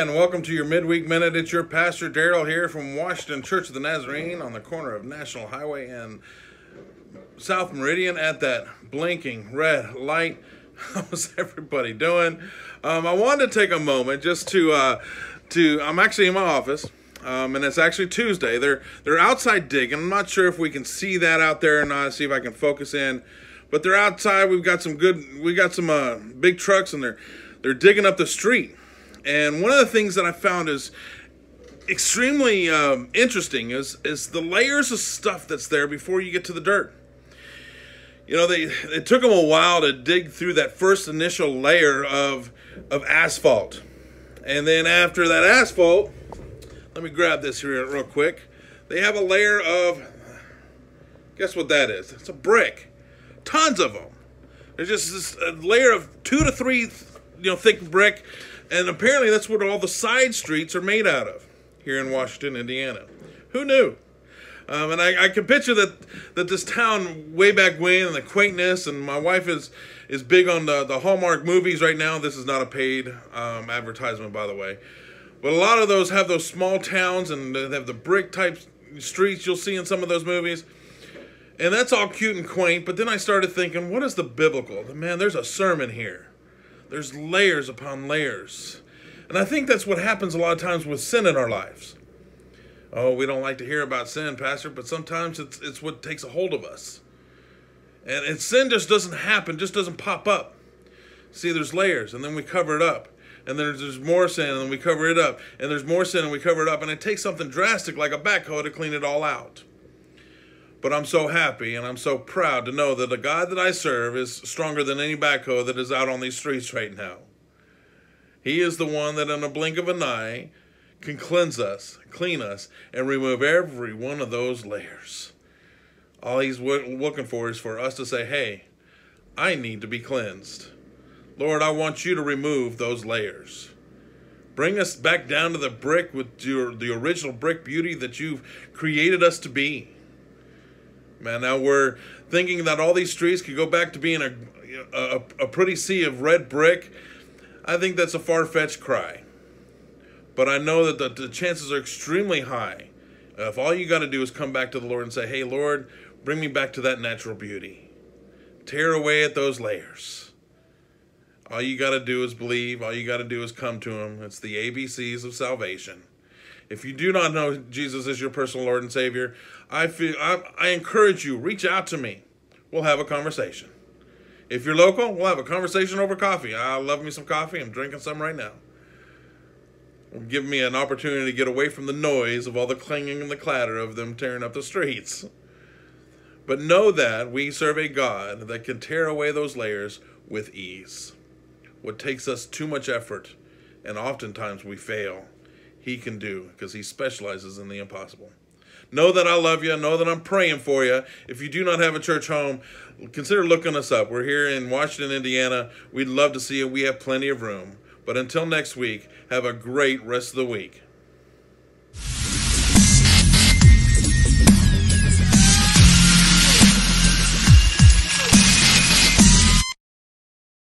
Amen. Welcome to your Midweek Minute. It's your Pastor Daryl here from Washington Church of the Nazarene on the corner of National Highway and South Meridian at that blinking red light. How's everybody doing? I wanted to take a moment just to I'm actually in my office, and it's actually Tuesday. They're outside digging. I'm not sure if we can see that out there or not. See if I can focus in. But they're outside. We got some big trucks, and they're digging up the street. And one of the things that I found is extremely interesting is the layers of stuff that's there before you get to the dirt. You know, it took them a while to dig through that first initial layer of asphalt. And then after that asphalt, let me grab this here real quick. They have a layer of, guess what that is? It's a brick. Tons of them. There's just this layer of 2 to 3, thick brick. And apparently that's what all the side streets are made out of here in Washington, Indiana. Who knew? And I can picture that this town way back when and the quaintness, and my wife is big on the Hallmark movies right now. This is not a paid advertisement, by the way. But a lot of those have those small towns, and they have the brick type streets you'll see in some of those movies. And that's all cute and quaint, but then I started thinking, what is the biblical? Man, there's a sermon here. There's layers upon layers. And I think that's what happens a lot of times with sin in our lives. Oh, we don't like to hear about sin, Pastor, but sometimes it's what takes a hold of us. And sin just doesn't happen, just doesn't pop up. See, there's layers, and then we cover it up. And there's more sin, and then we cover it up. And there's more sin, and we cover it up. And it takes something drastic like a backhoe to clean it all out. But I'm so happy and I'm so proud to know that the God that I serve is stronger than any backhoe that is out on these streets right now. He is the one that in a blink of an eye can cleanse us, clean us, and remove every one of those layers. All he's looking for is for us to say, hey, I need to be cleansed. Lord, I want you to remove those layers. Bring us back down to the brick with the original brick beauty that you've created us to be. Man, now we're thinking that all these streets could go back to being a pretty sea of red brick. I think that's a far-fetched cry. But I know that the chances are extremely high. If all you got to do is come back to the Lord and say, hey, Lord, bring me back to that natural beauty. Tear away at those layers. All you got to do is believe. All you got to do is come to him. It's the ABCs of salvation. If you do not know Jesus as your personal Lord and Savior, I encourage you, reach out to me. We'll have a conversation. If you're local, we'll have a conversation over coffee. I love me some coffee. I'm drinking some right now. It'll give me an opportunity to get away from the noise of all the clanging and the clatter of them tearing up the streets. But know that we serve a God that can tear away those layers with ease. What takes us too much effort, and oftentimes we fail, he can do, because he specializes in the impossible. Know that I love you. Know that I'm praying for you. If you do not have a church home, consider looking us up. We're here in Washington, Indiana. We'd love to see you. We have plenty of room. But until next week, have a great rest of the week.